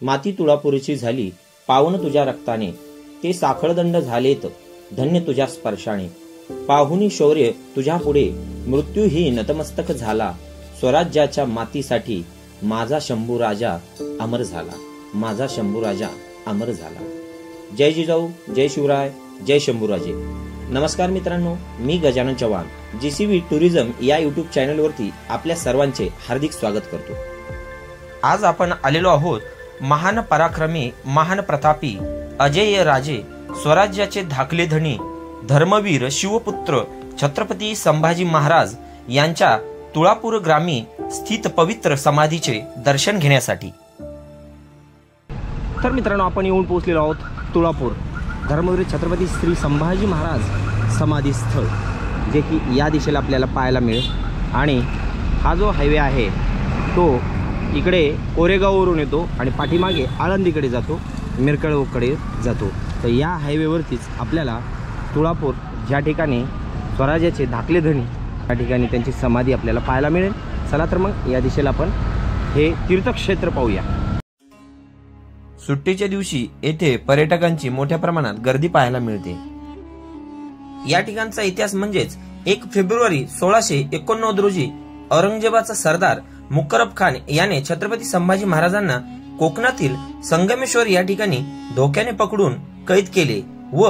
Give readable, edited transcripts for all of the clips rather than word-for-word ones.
माती तुळापुरीची झाली पावन तुझ्या रक्ताने, ते साखळदंड झालेत धन्य तुझ्या स्पर्शाने. पाहुनी शौर्य तुझ्या पुढे मृत्यूही नतमस्तक झाला, स्वराज्याच्या मातीसाठी माझा शंभू राजा अमर झाला, माझा शंभू राजा अमर झाला. जय जिजाऊ, जय शिवराय, जय शंभूराजे. नमस्कार मित्रांनो, मी गजानन चव्हाण GCV टुरिझम या युट्यूब चॅनलवरती आपल्या सर्वांचे हार्दिक स्वागत करतो. आज आपण आलेलो आहोत महान पराक्रमी, महान प्रतापी, अजेय राजे, स्वराज्याचे धाकले धनी, धर्मवीर शिवपुत्र छत्रपती संभाजी महाराज यांच्या तुळापूर ग्रामी स्थित पवित्र समाधीचे दर्शन घेण्यासाठी. तर मित्रांनो, आपण येऊन पोहोचलेलो आहोत तुळापूर, धर्मवीर छत्रपती श्री संभाजी महाराज समाधी स्थळ, जे की या दिशेला आपल्याला पाहायला मिळेल. आणि हा जो हायवे आहे तो इकडे कोरेगाववरून येतो आणि पाठीमागे आळंदीकडे जातो, मिरकळकडे जातो. तर या हायवेवरतीच आपल्याला तुळापूर, ज्या ठिकाणी स्वराज्याचे धाकले धनी, त्या ठिकाणी त्यांची समाधी आपल्याला पाहायला मिळेल. चला तर मग या दिशेला आपण हे तीर्थक्षेत्र पाहूया. सुट्टीच्या दिवशी येथे पर्यटकांची मोठ्या प्रमाणात गर्दी पाहायला मिळते. या ठिकाणचा इतिहास म्हणजेच 1 फेब्रुवारी 1689 रोजी औरंगजेबाचा सरदार मुकरब खान याने छत्रपती संभाजी महाराजांना कोकणातील संगमेश्वर या ठिकाणी धोक्याने पकडून कैद केले व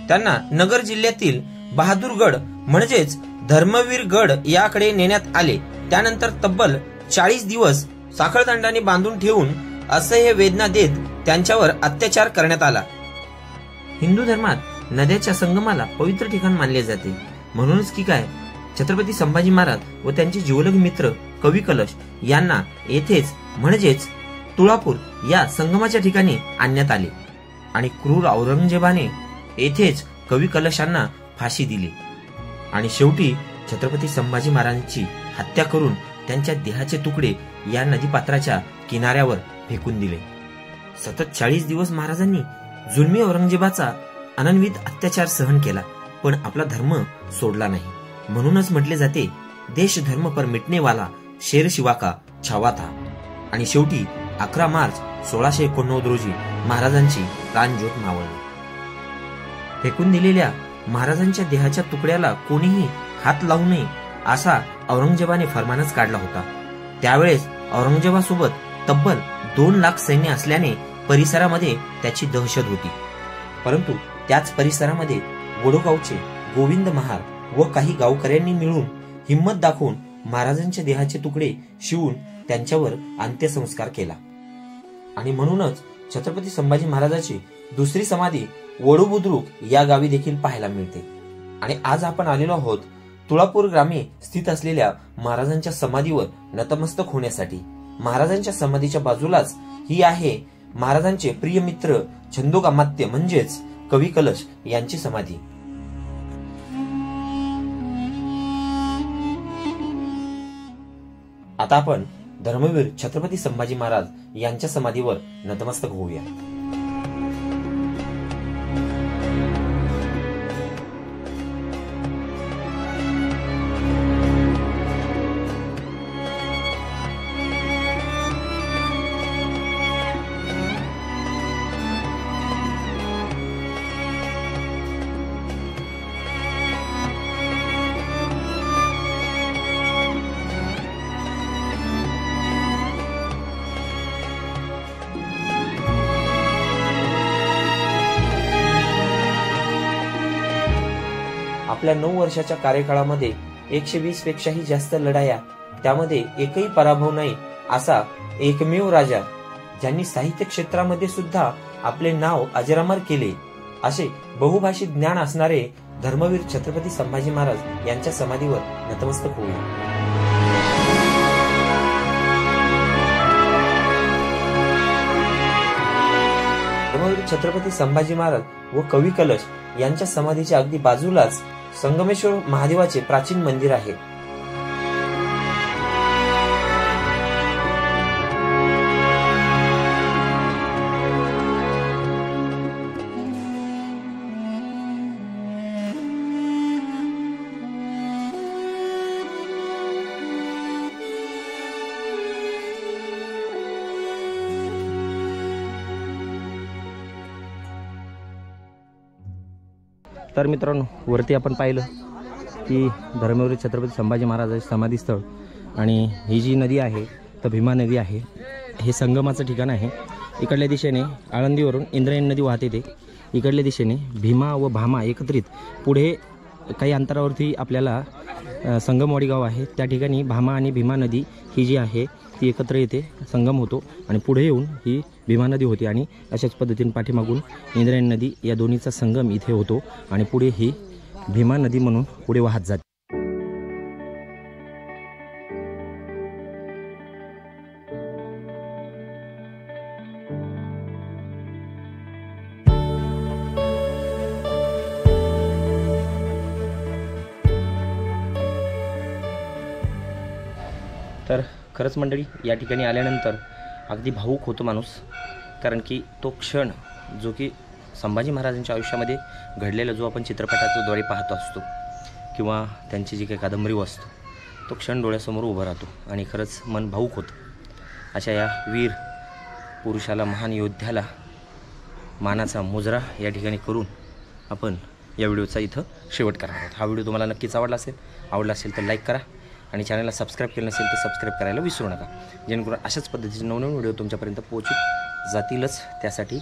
त्यांना नगर जिल्ह्यातील बहादूरगड म्हणजेच धर्मवीरगड याकडे नेण्यात आले. त्यानंतर तब्बल 40 दिवस साखळदंडाने बांधून ठेवून असह्य वेदना देत त्यांच्यावर अत्याचार करण्यात आला. हिंदू धर्मात नद्याच्या संगमाला पवित्र ठिकाण मानले जाते. म्हणूनच की काय, छत्रपती संभाजी महाराज व त्यांचे जिवलग मित्र कवी कलश यांना येथेच म्हणजेच तुळापूर या संगमाच्या ठिकाणी आणण्यात आले आणि क्रूर औरंगजेबाने येथेच कवी कलशांना फाशी दिली आणि शेवटी छत्रपती संभाजी महाराजांची हत्या करून त्यांच्या देहाचे तुकडे या नदीपात्राच्या किनाऱ्यावर फेकून दिले. सतत 40 दिवस महाराजांनी जुलमी औरंगजेबाचा अनन्वित अत्याचार सहन केला, पण आपला धर्म सोडला नाही. म्हणूनच म्हटले जाते, देश धर्म पर मिटने वाला शेर शिवा का छावा था. आणि शेवटी 11 मार्च 1689 रोजी महाराजांची प्राणज्योत मावळली. फेकून दिलेल्या महाराजांच्या देहाच्या तुकड्याला कोणीही हात लावू नये असा औरंगजेबाने फरमानच काढला होता. त्यावेळेस औरंगजेबासोबत तब्बल 2 लाख सैन्य असल्याने परिसरामध्ये त्याची दहशत होती. परंतु त्याच परिसरामध्ये वडोगावचे गोविंद महार व काही गावकऱ्यांनी मिळून हिम्मत दाखवून महाराजांच्या देहाचे तुकडे शिवून त्यांच्यावर अंत्यसंस्कार केला. आणि म्हणूनच छत्रपती संभाजी महाराजांची दुसरी समाधी वडूबुद्रुक या गावी देखील पाहायला मिळते. आणि आज आपण आलेलो आहोत तुळापूर ग्रामी स्थित असलेल्या महाराजांच्या समाधीवर नतमस्तक होण्यासाठी. महाराजांच्या समाधीच्या बाजूलाच ही आहे महाराजांचे प्रिय मित्र छंदोगामात्य म्हणजेच कवी कलश यांची समाधी. आता आपण धर्मवीर छत्रपती संभाजी महाराज यांच्या समाधीवर नतमस्तक होऊया. आपल्या 9 वर्षाच्या कार्यकाळामध्ये 120 पेक्षाही जास्त लढाया, त्यामध्ये एकही पराभव नाही असा एकमेव राजा, ज्यांनी साहित्य क्षेत्रामध्ये सुद्धा आपले नाव अजरामर केले, असे बहुभाषिक ज्ञान असणारे धर्मवीर छत्रपती संभाजी महाराज यांच्या समाधीवर नतमस्तक होईल. धर्मवीर छत्रपती संभाजी महाराज व कवी कलश यांच्या समाधीच्या अगदी बाजूलाच संगमेश्वर महादेवाचे प्राचीन मंदिर आहे. तर मित्रांनो, वरती आपण पाहिलं की धर्मवीर छत्रपती संभाजी महाराजांचे समाधी स्थळ आणि ही जी नदी आहे तर भीमा नदी आहे, हे संगमाचं ठिकाण आहे. इकडल्या दिशेने आळंदीवरून इंद्रायणी नदी वाहते ते, इकडल्या दिशेने भीमा व भामा एकत्रित पुढे काही अंतरावरती आपल्याला संगमवाडी गाव आहे. त्या ठिकाणी भामा आणि भीमा नदी ही जी आहे ती एकत्र येते, संगम होतो आणि पुढे येऊन ही भीमा नदी होती आणि अशाच पद्धतीने पाठीमागून इंद्रायणी नदी या दोन्हीचा संगम इथे होतो आणि पुढे ही भीमा नदी म्हणून पुढे वाहत जाते. तर खरंच मंडळी, या ठिकाणी आल्यानंतर अगदी भावूक होतो माणूस, कारण की तो क्षण जो की संभाजी महाराजांच्या आयुष्यामध्ये घडलेला जो आपण चित्रपटाद्वारे पाहतो असतो किंवा त्यांची जी काही कादंबरी वाचतो, तो क्षण डोळ्यासमोर उभा राहतो आणि खरंच मन भावूक होतं. अशा या वीर पुरुषाला, महान योद्ध्याला मानाचा मुजरा या ठिकाणी करून आपण या व्हिडिओचा इथं शेवट करणार आहोत. हा व्हिडिओ तुम्हाला नक्कीच आवडला असेल तर लाईक करा आणि चॅनलला सबस्क्राईब केलं नसेल तर सबस्क्राईब करायला विसरू नका, जेणेकरून अशाच पद्धतीचे नवनवीन व्हिडिओ तुमच्यापर्यंत पोहोचू जातीलच. त्यासाठी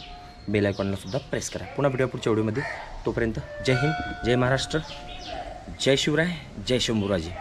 बेल आयकॉनला सुद्धा प्रेस करा. पुन्हा भेटूया पुढच्या व्हिडिओमध्ये. तोपर्यंत जय हिंद, जय महाराष्ट्र, जय शिवराय, जय शंभूराजे.